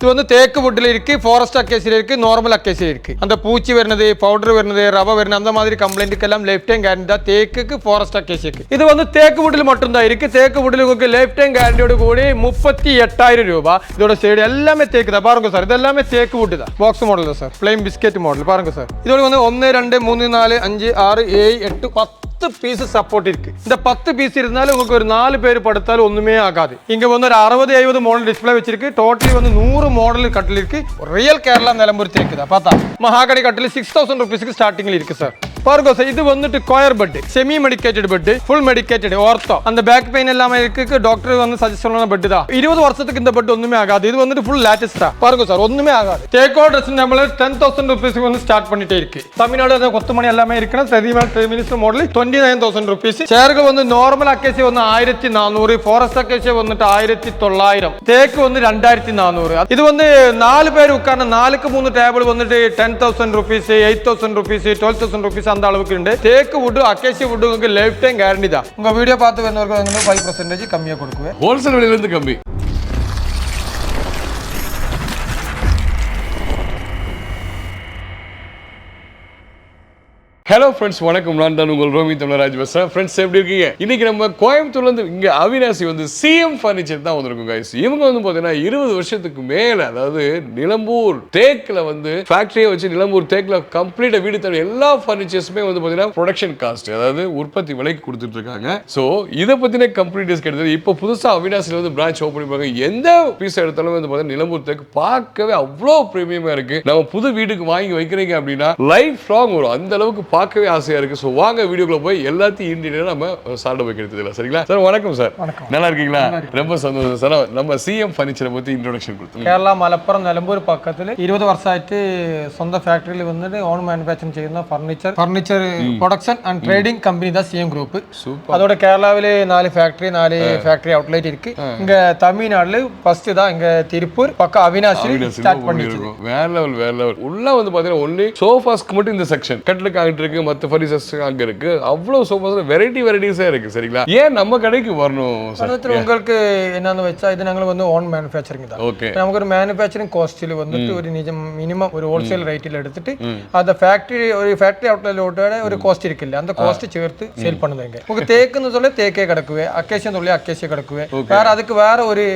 இது வந்து தேக்கு வுட்ல இருக்கு, ஃபாரஸ்ட் அக்கேசியில இருக்கு, நார்மல் அக்கேசியில இருக்கு. அந்த பூச்சி வருனது, பவுடர் வருனது, ரவ வருனது அந்த மாதிரி கம்ப்ளைண்ட்க்கு எல்லாம் லைஃப் டைம் கேரண்டி தான் தேக்குக்கு, ஃபாரஸ்ட் அக்கேசியக்கு. இது வந்து தேக்கு வுட்ல மட்டும் தான் இருக்கு. தேக்கு வுட்ல உங்களுக்கு லைஃப் டைம் கேரண்டியோட கூடி 38,000 ரூபாய். இதோட சைடு எல்லாமே தேக்கு தான். பாருங்க சார், இது எல்லாமே தேக்கு வுட் தான். பாக்ஸ் மாடல் தான் சார், பிளைன் பிஸ்கெட் மாடல். பாருங்க சார், இதோட வந்து 1 2 3 4 5 6 7 8 10 பீஸ் சப்போர்ட் இருக்கு. இந்த 10 பீஸ் இருந்தாலும் உங்களுக்கு ஒரு 4 பேர் படுத்தாலும் ஒண்ணுமே ஆகாது. இங்க வந்து ஒரு 60-70 மாடல் டிஸ்ப்ளே வச்சிருக்கு. டோட்டலி வந்து 100 மாடல் கட்டில் இருக்கு. ரியல் கேரளா நிலம்பூர் இருக்குதா பார்த்தா மகாகடி கட்டில் 6,000 rupees ஸ்டார்டிங்ல இருக்கு சார். பாருங்க சார், இது வந்துட்டு coir bed, semi medicated bed, full medicated ortho. அந்த பேக் பெயின் எல்லாமே இருக்கு. டாக்டர் வந்து சஜஸ்ட் பண்ண பெட் தான். 20 வருஷத்துக்கு இந்த பெட் ஒண்ணுமே ஆகாது. இது வந்துட்டு ஃபுல் லேட்டஸ்டா. பாருங்க சார், ஒண்ணுமே ஆகாது. தேக்கோ ட்ரெஸ் நம்மள 10,000 rupees வந்து ஸ்டார்ட் பண்ணிட்டே இருக்கு. தமிழ்நாடு கொத்துமணி எல்லாமே இருக்குன்னா மினிஸ்டர் மாடல் 29,000 rupees. சேர்கள் வந்து நார்மல் அக்கேசி வந்து 1,400, ஃபாரஸ்ட் அக்கேசி வந்துட்டு 1,900, தேக்கு வந்து 2,400. இது வந்து 4 பேர் உட்கார்ந்த 4க்கு 3 டேபிள் வந்துட்டு 10,000 rupees, 8,000 rupees, 12,000 rupees அந்த அளவுக்கு ഉണ്ട്. தேக்கு வுட், அக்கேசி வுட் உங்களுக்கு லைஃப் டைம் கேரண்டி தான். உங்க வீடியோ பார்த்து வரவங்களுக்கு வந்து 5% கம்மியா கொடுக்குவேன். ஹோல்சேல் விலையில இருந்து கம்மி. ஹலோ ஃப்ரெண்ட்ஸ், வணக்கம். நான் தான் உங்கள் ரோமி தமிழராஜ் பேசுகிறேன். ஃப்ரெண்ட்ஸ், எப்படி இருக்கீங்க? இன்னைக்கு நம்ம கோயம்புத்தூர்லேருந்து இங்கே அவினாசி வந்து சிஎம் ஃபர்னிச்சர் தான் வந்திருக்கும் கைஸ். இவங்க வந்து பார்த்தீங்கன்னா 20 வருஷத்துக்கு மேலே, அதாவது நிலம்பூர் தேக்கில் வந்து ஃபேக்ட்ரியை வச்சு நிலம்பூர் தேக்கில் கம்ப்ளீட்டாக வீடு தவிர எல்லா ஃபர்னிச்சர்ஸுமே வந்து பார்த்தீங்கன்னா ப்ரொடக்ஷன் காஸ்ட், அதாவது உற்பத்தி விலைக்கு கொடுத்துட்டு இருக்காங்க. ஸோ இதை பற்றின கம்ப்ளீட் கிடையாது. இப்போ புதுசாக அவினாசியில் வந்து பிரான்ச் ஓப்பன் பண்ணிருக்காங்க. எந்த பீஸ் எடுத்தாலும் வந்து பார்த்தீங்கன்னா நிலம்பூர் தேக்கு பார்க்கவே அவ்வளோ ப்ரீமியமாக இருக்குது. நம்ம புது வீட்டுக்கு வாங்கி வைக்கிறீங்க அப்படின்னா லைஃப் லாங் வரும். அந்த அளவுக்கு பார்க்கவே ஆசையா இருக்கு. சோ வாங்க வீடியோக்குள்ள போய் எல்லாத்தையும் இன்டீரியரா நம்ம சார்ட் போய் எடுத்துக்கலாம். சரிங்களா சார்? வணக்கம் சார். நல்லா இருக்கீங்களா? ரொம்ப சந்தோஷம் சார். நம்ம சிஎம் ஃபர்னிச்சரை பத்தி இன்ட்ரோடக்ஷன் கொடுத்தோம். കേരള മലപ്പുറം നിലമ്പൂർ പക്കത്തിൽ 20 വർഷമായിട്ട് സ്വന്തം ഫാക്ടറിയിൽ വന്നിട്ട് ഓൺ മാനുഫാക്ചറിങ് ചെയ്യുന്ന furniture production and trading company தான் சிஎம் குரூப். அதோட கேரளாவிலே 4 ஃபேக்டரி அவுட்லெட் இருக்கு. இங்க தமிழ்நாடுல ஃபர்ஸ்ட் தான் இங்க திருப்பூர் பக்கம் அவினாசியில் ஸ்டார்ட் பண்ணிருக்கோம். வேற லெவல். உள்ள வந்து பாத்தீங்கன்னா ஒன்லி சோஃபாஸ்க்கு மட்டும் இந்த செக்ஷன், கட்டிலுக்கு அங்கிட்டு இருக்கு, மத்த ஃபர்னிச்சர்ஸ் அங்க இருக்கு. அவ்வளவு சோஃபாஸ் வெரைட்டிஸா இருக்கு. சரிங்களா? ஏன் நம்ம கடைக்கு வரணும் சார்? உங்களுக்கு என்னன்னு வெச்சா இது நாங்க வந்து ஓன் மேனுஃபேக்சரிங் தான். நமக்கு ஒரு மேனுஃபேக்சரிங் காஸ்ட்ல வந்துட்டு ஒரு மினிமம் ஒரு ஹோல்சேல் ரேட்டில் எடுத்துட்டு அந்த ஃபேக்டரி அவுட்லெட்டோட ஒரு காஸ்ட் இருக்குல்ல, அந்த காஸ்ட் சேர்த்து சேல் பண்ணுவாங்க. உங்க தேக்குன்னு சொல்ல தேக்கே கிடக்குவே, அக்கேசியம் சொல்லி அக்கேசியம் கிடக்குவே. வேற அதுக்கு வேற ஒரு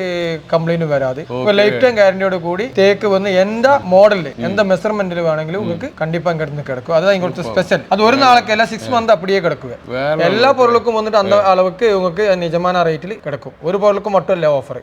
கம்ப்ளைண்ட் வராது. லைஃப் டைம் கேரண்டியோட கூடி தேக்கு வந்து எந்த மாடல் எந்த மெஷர்மெண்ட்ல வேണമെങ്കിലും உங்களுக்கு கண்டிப்பா இங்க இருந்து கிடைக்கும். அதுதான் இங்க ஸ்பெஷல். அது ஒரு நாளைக்கு எல்லாம் 6 months அப்படியே கிடக்குவே. எல்லா பொருளுக்கும் வந்துட்டு அந்த அளவுக்கு உங்களுக்கு நிஜமான ரேட்டில் கிடைக்கும். ஒரு பொருளுக்கு மட்டும் இல்ல ஆஃபர்.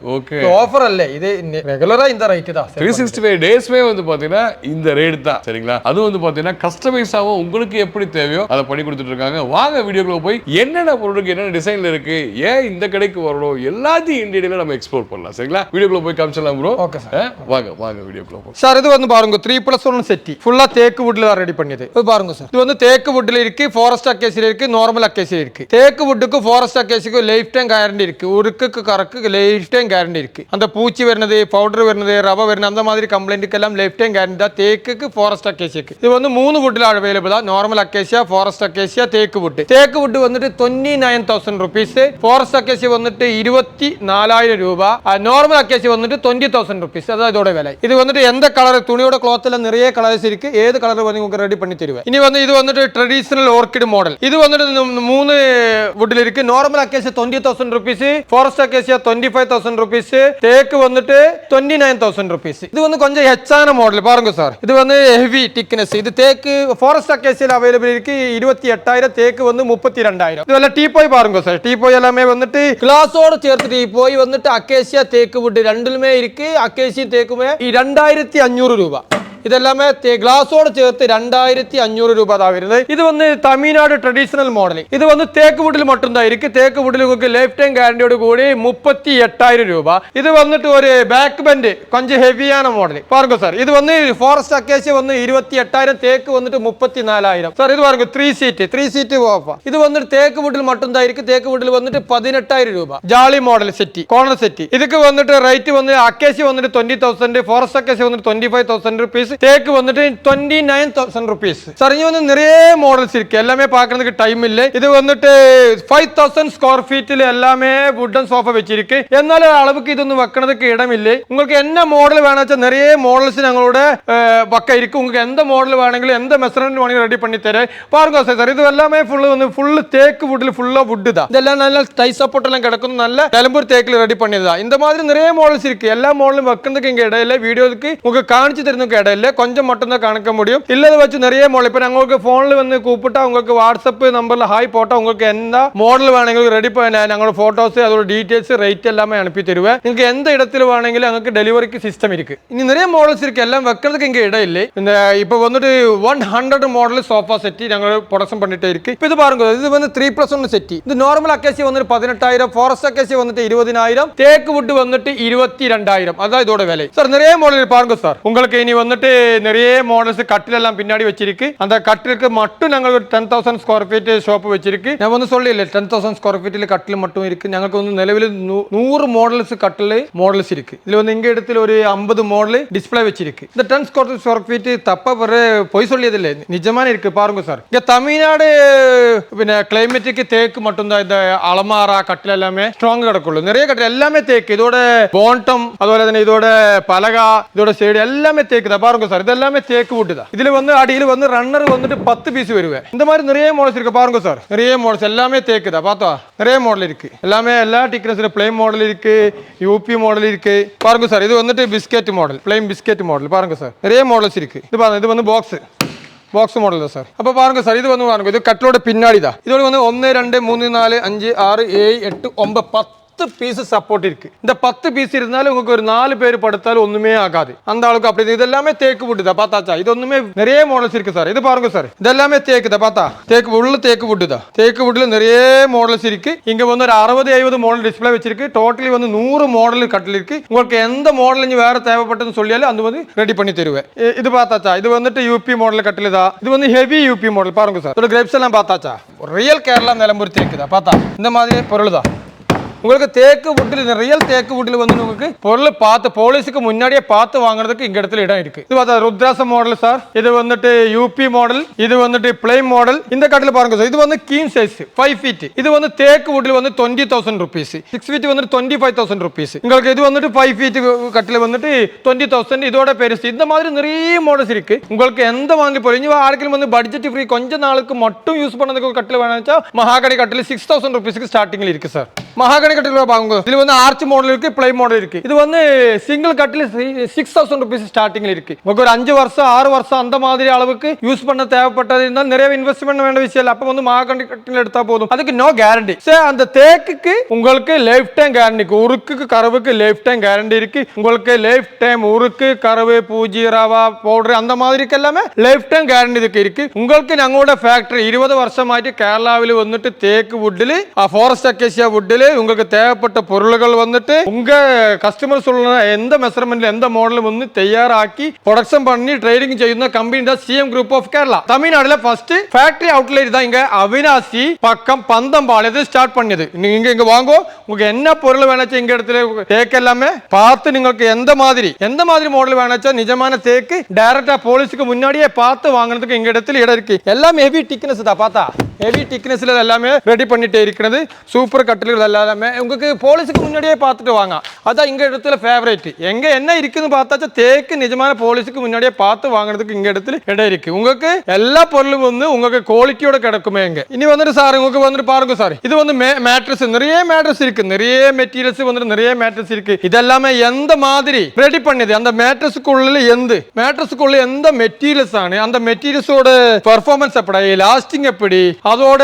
ஆஃபர் அல்ல, இது ரெகுலரா இந்த ரேட் தான். 365 டேஸ்மே வந்து பாத்தீங்கன்னா இந்த ரேட் தான். சரிங்களா? அது வந்து பாத்தீங்கன்னா கஸ்டமைஸாவும் உங்களுக்கு எப்படி தேவையோ அதை பண்ணி கொடுத்துட்டு இருக்காங்க. வாங்க வீடியோக்குள்ள போய் என்னென்ன பொருளுக்கு என்னென்ன டிசைன்ல இருக்கு, ஏன் இந்த கடைக்கு வரணும், எல்லாத்தையும் இன்டீரியலா நம்ம எக்ஸ்ப்ளோர் பண்ணலாம். சரிங்களா? வீடியோக்குள்ள போய் காமிச்சலாம் ப்ரோ. ஓகே சார், வாங்க வீடியோக்குள்ள போய். சார், இது வந்து பாருங்க 3+1 செட்டி ஃபுல்லா தேக்கு வுட்ல தான் ரெடி பண்ணியது. இது பாருங்க சார், இது வந்து தேக்கு வுட்ல இருக்கு, ஃபாரஸ்ட் அக்கேசியில இருக்கு, நார்மல் அக்கேசியில இருக்கு. தேக்கு வுட்டுக்கு ஃபாரஸ்ட் அக்கேசிக்கு லைஃப் டைம் கேரண்டி இருக்கு. உருக்கு கறக்கு லைஃப் டைம் கேரண்டி இருக்கு. அந்த பூச்சி வருனது, பவுடர் வருனது, ரவ வருனது அந்த மாதிரி கம்ப்ளைண்ட்க்கு எல்லாம் லைஃப் டைம் கேரண்டி தான் தேக்குக்கு, ஃபாரஸ்ட் அக்கேசிக்கு. இது வந்து 3 வுட்ல அவைலபிள் தான். நார்மல் அக்கேசியா, ஃபாரஸ்ட் அக்கேசியா, தேக்கு வுட். தேக்கு வுட் வந்துட்டு 29,000 rupees, ஃபாரஸ்ட் அக்கேசி வந்துட்டு 24,000 ரூபாய், நார்மல் அக்கேசி வந்துட்டு 20,000 rupees. அதான் இதோட விலை. இது வந்துட்டு எந்த கலர் துணியோட கிளாத்ல நிறைய கலர்ஸ் இருக்கு. ஏது கலர் வந்து உங்களுக்கு ரெடி பண்ணி தருவேன். இனி வந்து இது வந்துட்டு ட்ரெடிஷனல் ஆர்க்கிட் மாடல். இது வந்துட்டு 3 வுட்ல இருக்கு. Normal acacia 20,000 rupees, forest acacia 25,000 rupees, தேக்கு வந்துட்டு 29,000 rupees. இது வந்து கொஞ்சம் ஹெச்சான மாடல். பாருங்க சார், இது வந்து ஹெவி திக்னஸ். இது தேக்கு ஃபாரஸ்ட் அக்கேசியில அவைலபிள் இருக்கு 28,000, தேக்கு வந்து 32,000. இதெல்லாம் டீபாய் பாருங்க சார், டீபாய் எல்லாமே வந்துட்டு கிளாஸோட சேர்த்து டீபாய் வந்துட்டு அக்கேசியா தேக்கு வுட் ரெண்டுமே இருக்கு. அக்கேசியும் தேக்குமே 2,500 ரூபாய். இதெல்லாமே கிளாஸோட சேர்த்து 2,500 ரூபாய் தான் வருது. இது வந்து தமிழ்நாடு ட்ரெடிஷனல் மாடல். இது வந்து தேக்கு வுட்ல மட்டும் தான் இருக்கு. தேக்கு வுட்ல உங்களுக்கு லைஃப் டைம் கேரண்டியோட கூடி 38,000 ரூபாய். இது வந்துட்டு ஒரு பேக் பெண்ட் கொஞ்சம் ஹெவியான மாடல். பாருங்க சார், இது வந்து ஃபாரஸ்ட் அக்கேசியா வந்து 28,000, தேக்கு வந்துட்டு 34,000. சார், இது பாருங்க 3 சீட் ஓஃபா. இது வந்து தேக்கு வுட்ல மட்டும் தான் இருக்கு. தேக்கு வுட்ல வந்துட்டு 18,000 ரூபாய். Jolly model settee, corner settee. இதுக்கு வந்துட்டு ரைட் வந்து அக்கேசி வந்துட்டு 20,000, ஃபாரஸ்ட் அக்கேசி வந்துட்டு 25,000 rupees, பீஸ் தேக்கு வந்துட்டு 29,000 ருபீஸ் சார். இங்க வந்து நிறைய மாடல்ஸ் இருக்கு, எல்லாமே பார்க்கறதுக்கு டைம் இல்லை. இது வந்துட்டு 5,000 ஸ்கொயர் ஃபீட்டில் எல்லாமே வுடன் சோஃபா வச்சிருக்கு. എന്നാലും அளவுக்கு இது வந்து வைக்கிறதுக்கு இடம் இல்லை. உங்களுக்கு என்ன மாடல் வேணாச்சா நிறைய மாடல்ஸ் ഞങ്ങളோட பக்க இருக்கு. உங்களுக்கு எந்த மாடல் வேണമെങ്കിലും எந்த மெஷர்மென்ட் வேണമെങ്കിലും ரெடி பண்ணி தரேன். பாருங்க சார், இது எல்லாமே ஃபுல் தேக்கு வுட்ல ஃபுல்லா வுட் தான். இதெல்லாம் நல்ல டை சப்போர்ட் எல்லாம் கிடக்கும், நல்ல நிலம்பூர் தேக்கில் ரெடி பண்ணியதா. இந்த மாதிரி நிறைய மாடல்ஸ் இருக்கு. எல்லா மாடலும் வைக்கிறதுக்கு இங்க இடம் இல்லை. வீடியோக்கு உங்களுக்கு காணிச்சு தருறதுக்கு இடம் இல்லை, கொஞ்சம் மட்டும் தான் காணிக்க முடியும். இல்லதை வச்சு நிறைய மாடல் இப்போ உங்களுக்கு போன்ல வந்து கூப்பிட்டா உங்களுக்கு வாட்ஸ்அப் நம்பர்ல ஹாய் போட்டா உங்களுக்கு எந்த மாடல் வேണമെങ്കിലും ரெடி பண்ண ഞങ്ങളുടെ ഫോട്ടോസ് அதோட டீடைல்ஸ் ரேட் எல்லாமே அனுப்பி தருவேன். നിങ്ങൾക്ക് எந்த இடத்துல வேണമെങ്കിലും ഞങ്ങൾക്ക് ഡെലിവറിക്ക് സിസ്റ്റം இருக்கு. இனி நிறைய மாடல்ஸ் இருக்கு, எல்லாம் வைக்கிறதுக்கு இங்க இடம் இல்லை. இந்த இப்போ வந்துட்டு 100 மாடல் சோஃபா செட் ഞങ്ങൾ ப்ரொடக்ஷன் பண்ணிட்டே இருக்கு. இப்போ இது பாருங்க, இது வந்து 3+1 செட். இது நார்மல் அக்கேசி வந்துட்டு 18,000, ஃபாரஸ்ட் அக்கேசி வந்துட்டு 20,000, தேக்கு வுட் வந்துட்டு 22,000. அதான் இதோட விலை சார். நிறைய மாடல் பாருங்க சார். உங்களுக்கு இனி வந்துட்டு நிறைய மாடல்ஸ் கட்டில் எல்லாம் பின்னாடி வச்சிருக்கு. அந்த கட்டிலுக்கு மட்டும் நாங்கள் 10,000 ஸ்கொயர் ஃபீட் ஷாப் வச்சிருக்கு. நான் வந்து சொல்லல 10,000 ஸ்கொயர் ஃபீட்ல கட்டில் மட்டும் இருக்கு. ഞങ്ങൾക്ക് வந்து நிலவில் 100 மாடல்ஸ் கட்டில் மாடல்ஸ் இருக்கு. இதுல வந்து இங்க இடத்துல ஒரு 50 மாடல் டிஸ்ப்ளே வச்சிருக்கு. இந்த 10 ஸ்கொயர் ஃபீட் தப்பா வர போய் சொல்லியதில்லை, நிஜமான இருக்கு பாருங்க சார். இங்க தமிழ்நாடு പിന്നെ கிளைமேட்டுக்கு தேக்கு மட்டும்தான் இந்த அலமாரா கட்டில் எல்லாமே ஸ்ட்ராங் கிடக்குள்ளு. நிறைய கட்டில் எல்லாமே தேக்கு. இதோட போண்டம் അതുപോലെ തന്നെ இதோட பலகா இதோட சைடு எல்லாமே தேக்கு தான் பாருங்க சார். இது எல்லாமே தேக்கு வுட் தான். இதுல வந்து அடியில் வந்து ரன்னர் வந்துட்டு 10 பீஸ் வருவேன். இந்த மாதிரி நிறைய மாடல்ஸ் இருக்கு பாருங்க சார். நிறைய மாடல்ஸ் எல்லாமே தேக்கு தான். பார்த்தா நிறைய மாடல் இருக்கு. எல்லாமே எல்லா டிக்னஸ்ல பிளேன் மாடல் இருக்கு, யூபி மாடல் இருக்கு பாருங்க சார். இது வந்துட்டு biscuit model, plane biscuit model பாருங்க சார். நிறைய மாடல்ஸ் இருக்கு. இது பாருங்க, இது வந்து பாக்ஸ் மாடல் தான் சார். அப்போ பாருங்க சார், இது வந்து பாருங்க, இது கட்டிலோட பின்னாடி தான். இதோட வந்து 1 2 3 4 5 6 7 8 9 10 பீஸ் சப்போர்ட் இருக்கு. இந்த 10 பீஸ் இருந்தாலும் உங்களுக்கு ஒரு 4 பேர் படுத்தாலும் ஒண்ணுமே ஆகாது, அந்த அளவுக்கு. அப்படி இது எல்லாமே தேக்கு வுட் தான். பார்த்தாச்சா, இது ஒண்ணுமே நிறைய மாடல்ஸ் இருக்கு சார். இது பாருங்க சார், இது எல்லாமே தேக்கு தான். பார்த்தா தேக்கு உள்ள தேக்கு வுட் தான். தேக்கு வுட்ல நிறைய மாடல்ஸ் இருக்கு. இங்க வந்து ஒரு 60-70 மாடல் டிஸ்ப்ளே வச்சிருக்கு. டோட்டலி வந்து 100 மாடல் கட்டில் இருக்கு. உங்களுக்கு எந்த மாடல் நீங்க வேற தேவைப்பட்டதுன்னு சொல்லியாலும் அது வந்து ரெடி பண்ணி தருவேன். இது பார்த்தாச்சா, இது வந்துட்டு யூபி மாடல் கட்டில் தான். இது வந்து ஹெவி யூபி மாடல் பாருங்க சார். இதோட கிரேப்ஸ் எல்லாம் பார்த்தாச்சா, ரியல் கேரளா நிலம்பூர் தேக்கு தான். பார்த்தா இந்த மாதிரி பொருள் தான். உங்களுக்கு தேக்கு வுட்டில் ரியல் தேக்கு வுட்டில் வந்து உங்களுக்கு பொருள் பார்த்து போலீஸுக்கு முன்னாடியே பார்த்து வாங்குறதுக்கு இங்க இடத்துல இடம் இருக்கு. இது பார்த்தா ருத்ராச மாடல் சார். இது வந்துட்டு யூபி மாடல், இது வந்துட்டு பிளேன் மாடல். இந்த கட்டில் பாருங்க சார், இது வந்து கீன் சைஸ் 5 ஃபீட். இது வந்து தேக்கு வுட்டில் வந்து 20,000 ருபீஸ். 6 ஃபீட் வந்துட்டு 25,000 ருபீஸ். உங்களுக்கு இது வந்துட்டு 5 ஃபீட் கட்டில் வந்துட்டு 20,000. இதோட பெருசு. இந்த மாதிரி நிறைய மாடல்ஸ் இருக்கு. உங்களுக்கு எந்த வாங்கி போறீங்க ஆட்கள் வந்து பட்ஜெட் ஃப்ரீ கொஞ்ச நாளுக்கு மட்டும் யூஸ் பண்ணதுக்கு கட்டில் வேணாச்சா மகாகனி கட்டில் 6,000 ருபீஸ்க்கு ஸ்டார்டிங்ல இருக்கு சார். மகாகனி கட்டில் பாருங்க, இதுல வந்து ஆர்ச் மாடல் இருக்கு, பிளே மாடல் இருக்கு. இது வந்து சிங்கிள் கட்டில் 6,000 ருபீஸ் ஸ்டார்டிங்ல இருக்கு. உங்களுக்கு ஒரு 5 வருஷம் 6 வருஷம் அந்த மாதிரி அளவுக்கு யூஸ் பண்ண தேவைப்பட்டது இருந்தால் நிறைய இன்வெஸ்ட்மெண்ட் வேண்ட விஷயம் இல்லை. அப்ப வந்து மகாகனி கட்டில் எடுத்தா போதும். அதுக்கு நோ கேரண்டி. அந்த தேக்குக்கு உங்களுக்கு லைஃப் டைம் கேரண்டி, உருக்கு கருவுக்கு லைஃப் டைம் கேரண்டி இருக்கு. உங்களுக்கு லைஃப் டைம் உருக்கு கருவு பூஜி ரவா பவுடர் அந்த மாதிரி எல்லாமே லைஃப் டைம் கேரண்டி இதுக்கு இருக்கு. உங்களுக்கு ഞങ്ങളുടെ ഫാക്ടറി 20 വർഷമായിട്ട് കേരളാവിൽ വന്നിട്ട് തേക്ക് വുഡിൽ ഫോറസ്റ്റ് അക്കേഷ്യ വുഡിൽ உங்களுக்கு தேவைப்பட்ட பொருள்கள் வந்துட்டு உங்க கஸ்டமர் சொல்ற எந்த மெஷர்மென்ட்ல எந்த மாடலும் வந்து தயாராக்கி ப்ரொடக்ஷன் பண்ணி ட்ரேடிங் ചെയ്യുന്ന கம்பெனி தான் சிஎம் குரூப் ஆஃப் கேரளா. தமிழ்நாடுல ஃபர்ஸ்ட் ஃபேக்டரி அவுட்லெட் தான் இங்க அவினாசி பக்கம் பந்தம்பாளையத்தில் ஸ்டார்ட் பண்ணது. நீங்க இங்க வாங்கோ, உங்களுக்கு என்ன பொருள் வேணாச்சும் இங்க இடத்துல தேக்கு எல்லாமே பார்த்து നിങ്ങൾക്ക് எந்த மாதிரி மாடல் வேணாச்சா நிஜமான தேக்கு டைரக்டா போலீஸுக்கு முன்னாடியே பார்த்து வாங்குறதுக்கு இங்க இடத்துல இடம் இருக்கு. எல்லாம் ஹெவி திக்னஸ் தான். பார்த்தா ஹெவி திக்னஸ்ல எல்லாமே ரெடி பண்ணிட்டே இருக்கிறது. சூப்பர் கட்டில்கள் எல்லாமே உங்களுக்கு போலீஸுக்கு முன்னாடியே பார்த்துட்டு வாங்க. அதான் இங்க இடத்துல ஃபேவரேட். எங்க என்ன இருக்குன்னு பார்த்தாச்சா தேக்கு நிஜமான போலீஸுக்கு முன்னாடியே பார்த்து வாங்குறதுக்கு இங்க இடத்துல இடம் இருக்கு. உங்களுக்கு எல்லா பொருளும் வந்து உங்களுக்கு குவாலிட்டியோட கிடைக்குமே. இங்க இனி வந்துட்டு சார் உங்களுக்கு வந்துட்டு பாருங்க சார், இது வந்து மேட்ரஸ் நிறைய மேட்ரஸ் இருக்கு. நிறைய மெட்டீரியல்ஸ் வந்துட்டு நிறைய மேட்ரஸ் இருக்கு. இதெல்லாமே எந்த மாதிரி ரெடி பண்ணது, அந்த மேட்ரஸுக்குள்ள எந்த மெட்டீரியல்ஸ் ആണ്, அந்த மெட்டீரியல்ஸோட பெர்ஃபார்மன்ஸ் எப்படி, லாஸ்டிங் எப்படி, அதோட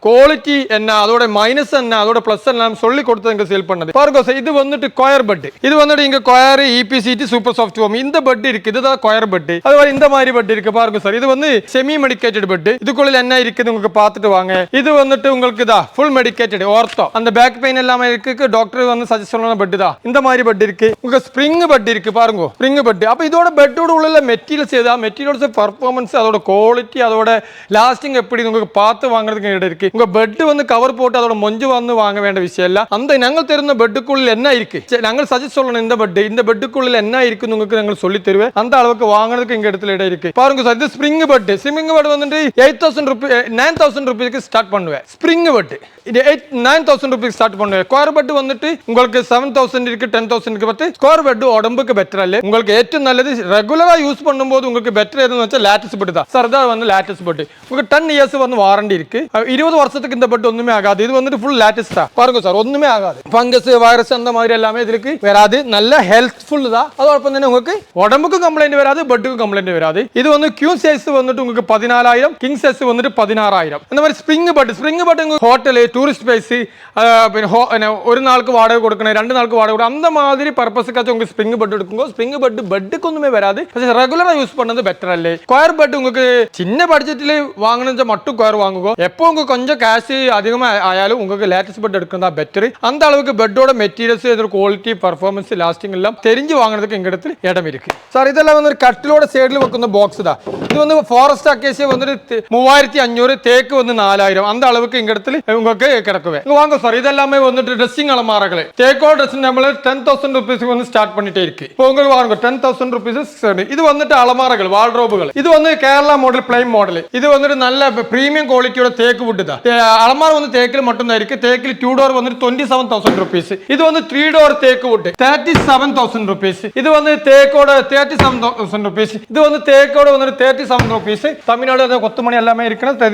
குவாலிட்டி என்ன, அதோட மைனஸ் என்ன, அதோட பிளஸ் எல்லாம் சொல்லி கொடுத்து இங்க சேல் பண்ணது பாருங்க சார். இது வந்துட்டு கொயர் பெட். இது வந்துட்டு இங்க கொயர் இபிசிடி சூப்பர் சாஃப்ட் ஹோம் இந்த பெட் இருக்கு. இதுதான் கொயர் பெட். அதுவரை இந்த மாதிரி பெட் இருக்கு பாருங்க சார். இது வந்து செமி மெடிக்கேட்டட் பெட். இதுக்குள்ள என்ன இருக்குது உங்களுக்கு பார்த்துட்டு வாங்க. இது வந்துட்டு உங்களுக்கு தான் ஃபுல் மெடிக்கேட்டட் ஆர்த்தோ. அந்த பேக் பெயின் எல்லாமே இருக்கு. டாக்டர் வந்து சஜஸ்ட் பண்ண பெட் தான். இந்த மாதிரி பெட் இருக்கு. உங்களுக்கு ஸ்ப்ரிங் பெட் இருக்கு பாருங்க, ஸ்ப்ரிங் பெட். அப்ப இதோட பெட்டோட உள்ள மெட்டீரியல்ஸ் ஏதா, மெட்டீரியல்ஸ் பெர்ஃபார்மன்ஸ், அதோட குவாலிட்டி, அதோட லாஸ்டிங் எப்படி உங்களுக்கு பார்த்து வாங்குறதுக்கு இடம் இருக்கு. உங்க பெட் வந்து கவர் போட்டு அதோட மொஞ்சு வந்து வாங்க வேண்டிய விஷயம் இல்ல. அந்த ഞങ്ങൾ തരുന്ന ബെഡുക്കുള്ളിൽ என்ன இருக்கு நாங்கள் சஜஸ்ட் சொல்லணும் இந்த பெட்டுக்குள்ள என்ன இருக்கு உங்களுக்கு நாங்கள் சொல்லி தருவேன் அந்த அளவுக்கு வாங்குறதுக்கு எங்க இடத்துல இடம் இருக்கு பாருங்க சார் இது ஸ்ப்ரிங் பெட் வந்துட்டு 8000 ரூபாய் 9000 ரூபாய்க்கு ஸ்டார்ட் பண்ணுவேன் ஸ்ப்ரிங் பெட் இது 9000 ரூபாய்க்கு ஸ்டார்ட் பண்ணுவேன் ஸ்கொயர் பெட் வந்துட்டு உங்களுக்கு 7000 இருக்கு 10000 இருக்கு பட் ஸ்கொயர் பெட் உடம்புக்கு பெட்டர் அல்ல உங்களுக்கு ഏറ്റവും நல்லது ரெகுலரா யூஸ் பண்ணும்போது உங்களுக்கு பெட்டர் எதுன்னு வச்சா லேட்டஸ்ட் பெட் தான் சார் தான் வந்து லேட்டஸ்ட் பெட் உங்களுக்கு 10 இயர்ஸ் வந்து வாரண்டி இருக்கு 20 வருஷத்துக்கு இந்த பெட் ஒண்ணுமே ஆகாது இது வந்துட்டு ஃபுல் லேட்டஸ்ட் தான் பாருங்க சார் ஒண்ணுமே ஆகாது ஃபங்கஸ் வைரஸ் அந்த மாதிரி எல்லாமே இதுக்கு வராது நல்ல ஹெல்த்ஃபுல் தான் அதோடொപ്പം തന്നെ உங்களுக்கு உடம்புக்கும் கம்ப்ளைண்ட் வராது பெட்டுக்கும் கம்ப்ளைண்ட் வராது இது வந்து கியூ சைஸ் வந்துட்டு உங்களுக்கு 14000 கிங் சைஸ் வந்துட்டு 16000 இந்த மாதிரி ஸ்ப்ரிங் பெட் உங்களுக்கு ஹோட்டல் டூரிஸ்ட் பிளேஸ் ஒரு நாளுக்கு வாடகை கொடுக்கணும் 2 நாளுக்கு வாடகை கொடுக்கணும் அந்த மாதிரி பர்பஸ்க்காச்சும் உங்களுக்கு ஸ்ப்ரிங் பெட் எடுக்குங்க ஸ்ப்ரிங் பெட் பெட்டுக்கு ஒண்ணுமே வராது ரெகுலரா யூஸ் பண்ணது பெட்டர் அல்ல ஸ்கொயர் பெட் உங்களுக்கு சின்ன பட்ஜெட்ல வாங்கணும்னா மட்டும் ஸ்கொயர் வாங்குங்க எப்போ உங்களுக்கு கொஞ்சம் கேஷ் அதிகமா ஆயாலும் உங்களுக்கு லேட்டஸ்ட் பெட் எடுக்கிறதா பெட்டர் அந்த அளவுக்கு பெட்டோட மெட்டீரியல்ஸ் இதோட குவாலிட்டி பெர்ஃபார்மன்ஸ் லாஸ்டிங் எல்லாம் தெரிஞ்சு வாங்குறதுக்கு எங்க இடத்துல இடம் இருக்கு சார் இதெல்லாம் வந்து கட்டிலோட சைடுல வைക്കുന്ന பாக்ஸ் தான் இது வந்து ஃபாரஸ்ட் அக்கேசியா வந்துட்டு 3500 தேக்கு வந்து 4000 அந்த அளவுக்கு எங்க இடத்துல உங்களுக்கு கிடக்குவே இங்க வாங்க சார் இதெல்லாமே வந்துட்டு ட்ரெஸ்ஸிங் அலமாரகள் தேக்கோ ட்ரெஸ்ஸிங் நம்ம 10000 ரூபீஸ்க்கு வந்து ஸ்டார்ட் பண்ணிட்டே இருக்கு இப்போ உங்களுக்கு வாங்க 10000 ரூபீஸ் இது வந்துட்டு அலமாரகள் வால்ட்ரோபுகள் இது வந்து கேரளா மாடல் பிளைன் மாடல் இது வந்துட்டு நல்ல பிரீமியம் குவாலிட்டியோட தேக்கு வுட் தான் அலமார வந்து தேக்கில் மட்டும் தான் இருக்கு தேக்கில் 2 டோர் வந்துட்டு 27000 ரூபீஸ் இது வந்து 3 டோர் தேக்கு வுட் 37000 ரூபீஸ் இது வந்து தேக்கோட 37000 ரூபீஸ் இது வந்து தேக்கோட வந்து 37000 ரூபீஸ் தமிழ்நாடு கொத்துமணி எல்லாமே இருக்குன்னா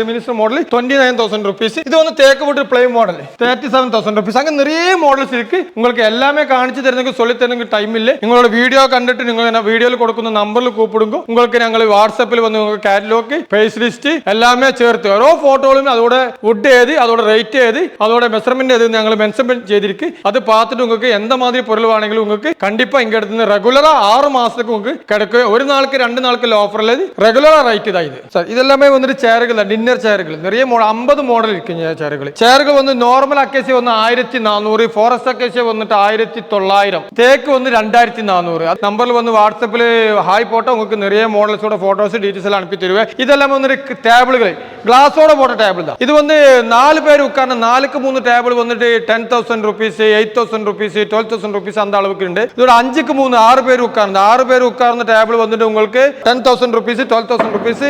மினிஸ்டர் மாடல் 29000 ரூபீஸ் இது வந்து தேக்கு வுட் பிளைன் மாடல் 37000 ரூபீஸ் அங்க நிறைய மாடல்ஸ் இருக்கு உங்களுக்கு எல்லாமே காണിച്ചു തരുന്നതിന് சொல்லி தரதுக்கு டைம் இல்ல നിങ്ങളുടെ വീഡിയോ കണ്ടിട്ട് നിങ്ങൾ വീഡിയോയിൽ കൊടുക്കുന്ന നമ്പറിൽ കൂപ്പിടുമ്പോൾ உங்களுக்கு ഞങ്ങൾ വാട്സാപ്പിൽ വന്ന് നിങ്ങൾക്ക് കാറ്റലോഗ് പ്രൈസ് ലിസ്റ്റ് എല്ലാമേ ചേർത്ത് ഓരോ ഫോട്ടോകളും അതോടെ വുഡ് ഏത് അതോടെ റേറ്റ് ഏത് അതോടെ മെഷർമെന്റ് ഏത് ഞങ്ങൾ മെൻഷൻ ചെയ്തിരിക്കും അത് பார்த்துட்டு உங்களுக்கு எந்த மாதிரி பொருள் வேணும்னாலும் உங்களுக்கு கண்டிப்பா இங்க எடுத்து ரெகுலரா 6 மாசத்துக்கு உங்களுக்கு கிடைக்கும் ஒரு நாளுக்கு 2 நாளுக்கு ஆஃபர்ல ரெகுலரா ரைட் தான் இது சார் இதெல்லாமே வந்து சேர்கள் டின்னர் சேர்கள் நிறைய 50 மாடல் இருக்குங்க சேர்கள் வந்து நார்மல் அக்கேசியா வந்து 1400 ஃபாரஸ்ட் அக்கேசியா வந்துட்டு 1900 தேக்கு வந்து 2400 நம்பர்ல வந்து வாட்ஸ்அப்ல ஹாய் போட்டா உங்களுக்கு நிறைய மாடல்ஸோட போட்டோஸ் டீடைல்ஸ் எல்லாம் அனுப்பி தருவேன் இதெல்லாம் வந்து டேபிள்கள் கிளாஸோட போட்ட டேபிள் தான் இது வந்து 4 பேர் உட்கார்ந்த 4க்கு 3 டேபிள் வந்துட்டு 10000 ரூபீஸ் 8000 ரூபீஸ் 12000 ரூபீஸ் அந்த அளவுக்கு ഉണ്ട് இதோட 5க்கு 3 6 பேர் உட்கார்ந்த டேபிள் வந்துட்டு உங்களுக்கு 10000 ரூபீஸ் 12000 ரூபீஸ்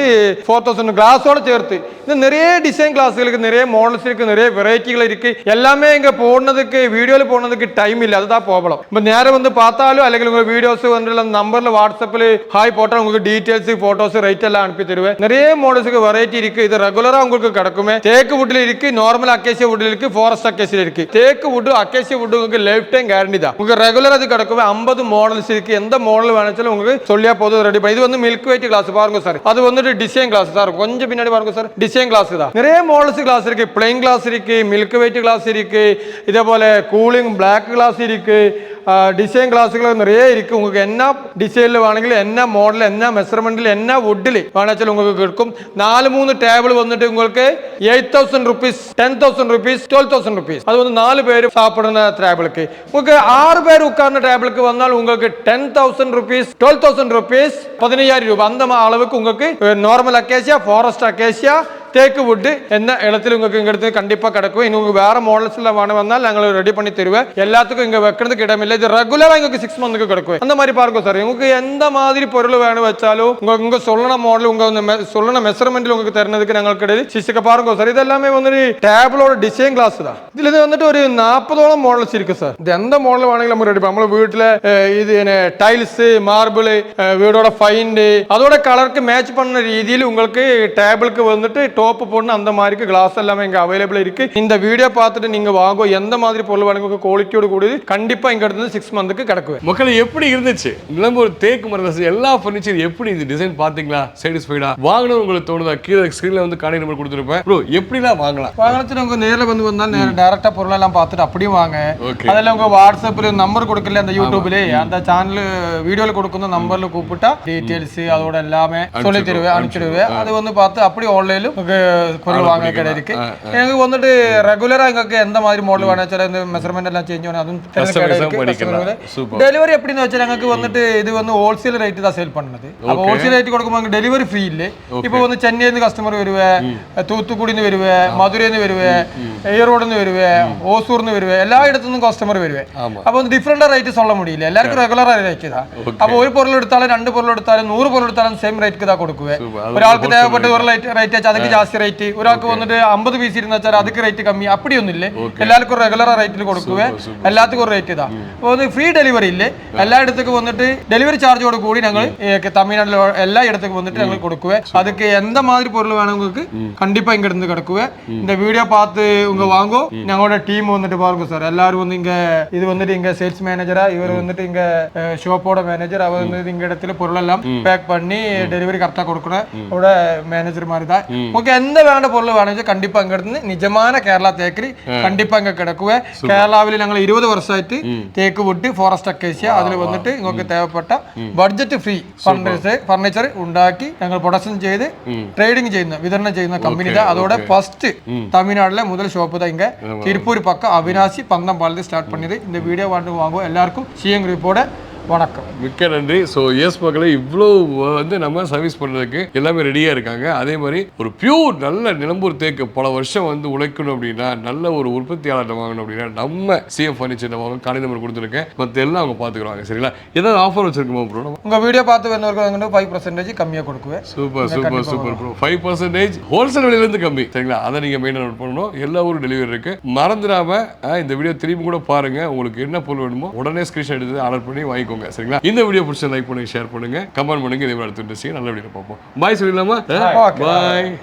4000 கிளாஸோட சேர்த்து இது நிறைய டிசைன் கிளாஸ்களுக்கு நிறைய மாடல்ஸ் இருக்கு நிறைய வெரைட்டிகள் இருக்கு எல்லாமே இங்க போடுறதுக்கு வீடியோல போடுறதுக்கு டைம் இல்ல அதுதான் ப்ராப்ளம் இப்ப நேரா வந்து பார்த்தாலும் അല്ലെങ്കിൽ உங்க வீடியோஸ் வந்து நம்பர்ல வாட்ஸ்அப்ல ஹாய் போட்டா உங்களுக்கு டீடைல்ஸ் போட்டோஸ் ரேட் எல்லாம் அனுப்பி தருவேன் நிறைய மாடல்ஸ்க்கு வெரைட்டி இருக்கு இது ரெகுலரா உங்களுக்கு கிடைக்குமே தேக்கு வுட்ல இருக்கு நார்மல் அக்கேசியா வுட்ல இருக்கு ஃபாரஸ்ட் அக்கேசியா இருக்கு தேக்கு வுட் அக்கேசியா வுட் உங்களுக்கு லைஃப் டைம் கேரண்டி தான் உங்களுக்கு ரெகுலரா அது கிடைக்குமே 50 மாடல்ஸ் இருக்கு எந்த மாடல் வேணும்னாலும் உங்களுக்கு சொல்லியா போதும் ரெடி பண்ணி இது வந்து மில்க் வெயிட் கிளாஸ் பாருங்க சார் அது வந்து டிசைன் கிளாஸ் சார் கொஞ்சம் பின்னாடி பாருங்க சார் டிசைன் கிளாஸ் தான் நிறைய மாடல்ஸ் கிளாஸ் இருக்கு பிளைன் கிளாஸ் இருக்கு மில்க் வெயிட் கிளாஸ் இருக்கு இதே போல கூலிங் பிளாக் கிளாஸ் இருக்கு டிசைன் கிளாஸுகள் நிறைய இருக்கு உங்களுக்கு என்ன டிசைனில் வேണമെങ്കിലും என்ன மாடல் என்ன மெஷர்மெண்ட்டில் என்ன வுட்டில் வேணாச்சும் உங்களுக்கு இருக்கும் 4-3 டேபிள் வந்துட்டு உங்களுக்கு 8000 ரூபீஸ் 10000 ரூபீஸ் 12000 ரூபீஸ் அது வந்து 4 பேர் சாப்பிடுற டேபிளுக்கு உங்களுக்கு 6 பேர் உட்கார்ந்த டேபிளுக்கு வந்தால் உங்களுக்கு 10000 ரூபீஸ் 12000 ரூபீஸ் 15000 ரூபாய் அந்த அளவுக்கு உங்களுக்கு நார்மல் அக்கேசியா ஃபாரஸ்ட் அக்கேசியா தேக்கு வுட் என்ன இடத்துல உங்களுக்கு இங்க எடுத்து கண்டிப்பா கிடைக்கும் இன்னும் வேற மாடல்ஸ்ல வந்தால் நாங்கள் ரெடி பண்ணி தருவேன் எல்லாத்துக்கும் இங்க வைக்கிறதுக்கு இடம் இல்லை இது ரெகுலரா உங்களுக்கு 6 மந்த்க்கு கிடைக்கும் அந்த மாதிரி பாருங்க சார் உங்களுக்கு எந்த மாதிரி பொருள் வேணும் வச்சாலும் உங்க சொல்லன மாடல் உங்க சொல்லன மெஷர்மெண்ட்ல உங்களுக்கு தருனதுக்கு நாங்கள் கிடையாது சிஸ்டக்க பாருங்க சார் இதெல்லாமே வந்து டேபிளோட டிசைன் கிளாஸ் தான் இதுல வந்துட்டு ஒரு 40ஓളം மாடல்ஸ் இருக்கு சார் இது எந்த மாடல் வேണമെങ്കിലും நம்ம ரெடி பண்ணலாம் நம்ம வீட்டுல இது டைல்ஸ் மார்பிள் வீடோட ஃபைண்ட் அதோட கலருக்கு மேட்ச் பண்ண രീതിയിൽ உங்களுக்கு டேபிளுக்கு வந்துட்டு டாப் போடணும் அந்த மாதிரி கிளாஸ் எல்லாமே இங்க அவைலபிள் இருக்கு இந்த வீடியோ பார்த்துட்டு நீங்க வாங்கோ எந்த மாதிரி பொருள் வேணுங்க குவாலிட்டியோட கூடியது கண்டிப்பா இங்க இருந்து 6 மந்த்க்கு கிடைக்கும் மக்கள் எப்படி இருந்துச்சு நிலம்பூர் தேக்கு மரத்தை எல்லா ஃபர்னிச்சர் எப்படி இந்த டிசைன் பாத்தீங்களா சாட்டிஸ்ஃபைடா வாங்கணும் உங்களுக்கு தோணுதா கீழே ஸ்கிரீன்ல வந்து கான்டாக்ட் நம்பர் கொடுத்துருப்பேன் ப்ரோ எப்படிலாம் வாங்கலாம் வாங்கறதுக்கு உங்க நேர்ல வந்து வந்தா டைரக்டா பொருள் எல்லாம் பார்த்துட்டு அப்படியே வாங்க அதெல்லாம் உங்க வாட்ஸ்அப்ல நம்பர் கொடுக்கல அந்த யூடியூப்ல அந்த சேனல் வீடியோல கொடுക്കുന്ന நம்பர்ல கூப்பிட்டா டீடைல்ஸ் அதோட எல்லாமே சொல்லி தருவேன் அனுப்பிடுவேன் அது வந்து பார்த்து அப்படியே ஆன்லைன்ல உங்களுக்கு பொருள் வாங்க கடை இருக்கு எங்களுக்கு வந்துட்டு ரெகுலரா எங்களுக்கு எந்த மாதிரி மாடல் வேணும் வச்சாலும் இந்த மெஷர்மெண்ட் எல்லாம் சேஞ்ச் பண்ணி அதுவும் டெலிவரி எப்படின்னு வச்சா எங்களுக்கு வந்துட்டு இது வந்து ஹோல்சேல் ரேட் தான் சேல் பண்ணது அப்போ ஹோல்சேல் ரேட் கொடுக்கும்போது டெலிவரி ஃப்ரீ இல்லை இப்போ வந்து சென்னையிலிருந்து கஸ்டமர் வருவேன் தூத்துக்குடிന്ന് വരുവേ മധുരയിൽ വരുവേ ஈரோடுன்னு வருவே ஓசூர்னு வருவே எல்லா இடத்துலயும் கஸ்டமர் வருவே அப்போ வந்து டிஃப்ரெண்டா ரேட் சொல்ல முடியல எல்லாருக்கும் ரெகுலரா ரேட் தான் அப்போ ஒரு பொருள் எடுத்தாலும் 2 பொருள் எடுத்தாலும் 100 பொருள் எடுத்தாலும் சேம் ரேட்க்கு தான் கொடுக்குவேன் ഒരാൾക്ക് தேவைப்பட்ட ஒரு ரேட் ஆச்சு அதுக்கு ஜாஸ்தி ரேட் ஒராൾക്ക് வந்துட்டு 50 பீஸ் இருந்தாച്ചാൽ அதுக்கு ரேட் கம்மி அப்படி ஒന്നും இல்ல எல்லாருக்கும் ரெகுலரா ரேட்ல கொடுக்குவேன் எல்லாத்துக்கும் ஒரு ரேட் தான் இப்போ வந்து ஃப்ரீ டெலிவரி இல்ல எல்லா இடத்துக்கும் வந்துட்டு டெலிவரி சார்ஜோட கூடி நாங்கள் தமிழ்நாட்டுல எல்லா இடத்துக்கும் வந்துட்டு நாங்கள் கொடுக்குவேன் அதுக்கு எந்த மாதிரி பொருள் வேணுங்களுக்கு கண்டிப்பா இங்க இருந்து கிடக்குவேன் இந்த வீடியோ பார்த்து உங்க வாங்கோ ഞങ്ങളുടെ டீம் வந்துட்டு பாருங்க சார் எல்லாரும் வந்து இங்க இது வந்துட்டு இங்க சேல்ஸ் மேனேஜரா இவர் வந்துட்டு இங்க ஷாப்போட மேனேஜர் அவர் வந்து இங்க இடத்துல பொருள் எல்லாம் பேக் பண்ணி டெலிவரி கரெக்டா கொடுக்கணும் அவரோட மேனேஜர் மாதிரி தான் உங்களுக்கு எந்த வேண்ட பொருள் வேணும் கண்டிப்பா இங்க இருந்து நிஜமான கேரளா தேக்கரி கண்டிப்பா இங்க கிடக்குவேன் കേരളാവിൽ ഞങ്ങൾ 20 വർഷമായിട്ട് തേക്ക് വുഡ് ഫോറസ്റ്റ് അക്കേഷ്യ അതിൽ വന്നിട്ട് നിങ്ങൾക്ക് தேவைപ്പെട്ട ബഡ്ജറ്റ് ഫ്രീ ഫർണിച്ചർ ഉണ്ടാക്കി ഞങ്ങൾ പ്രൊഡക്ഷൻ ചെയ്ത് ട്രേഡിംഗ് ചെയ്യുന്ന വിതരണം ചെയ്യുന്ന കമ്പനി അതോടെ ഫസ്റ്റ് തമിഴ്നാട്ടിലെ മുതൽ ஷாப்பு தான் இங்க திருப்பூர் பக்கம் அவினாசி பந்தம்பாலத்து ஸ்டார்ட் பண்ணிது இந்த வீடியோ வாங்குவோம் எல்லாருக்கும் சிஎம் குரூப்போட வணக்கம் மிக்க நன்றி ஸோ எஸ் மக்களே இவ்வளோ வந்து நம்ம சர்வீஸ் பண்ணுறதுக்கு எல்லாமே ரெடியாக இருக்காங்க அதே மாதிரி ஒரு பியூர் நல்ல நிலம்பூர் தேக்கு பல வருஷம் வந்து உழைக்கணும் அப்படின்னா நல்ல ஒரு உற்பத்தியாளர்கிட்ட வாங்கணும் அப்படின்னா நம்ம சிஎம் ஃபர்னிச்சர் வாங்க காலை நம்பர் கொடுத்துருக்கேன் மற்ற எல்லாம் அவங்க பார்த்துக்குறாங்க சரிங்களா ஏதாவது ஆஃபர் வச்சிருக்கோமா ப்ரோ உங்கள் வீடியோ பார்த்து வேணுவர்கள் 5% கம்மியாக கொடுக்குவேன் super super super bro 5% wholesale விலையிலேருந்து கம்மி சரிங்களா அதை நீங்கள் மெயினாக நோட் பண்ணணும் எல்லா ஊரும் டெலிவரி இருக்கு மறந்துடாம இந்த வீடியோ திரும்பி கூட பாருங்க உங்களுக்கு என்ன பொருள் வேணுமோ உடனே ஸ்கிரீன்ஷாட் எடுத்து ஆர்டர் பண்ணி வாங்கிக்கோங்க சரிங்களா இந்த வீடியோ பிடிச்ச லைக் பண்ணுங்க ஷேர் பண்ணுங்க கமெண்ட் பண்ணுங்க இதே மாதிரி அடுத்த நல்ல வீடியோ பார்ப்போம் பாய் சொல்லிடலாமா பாய்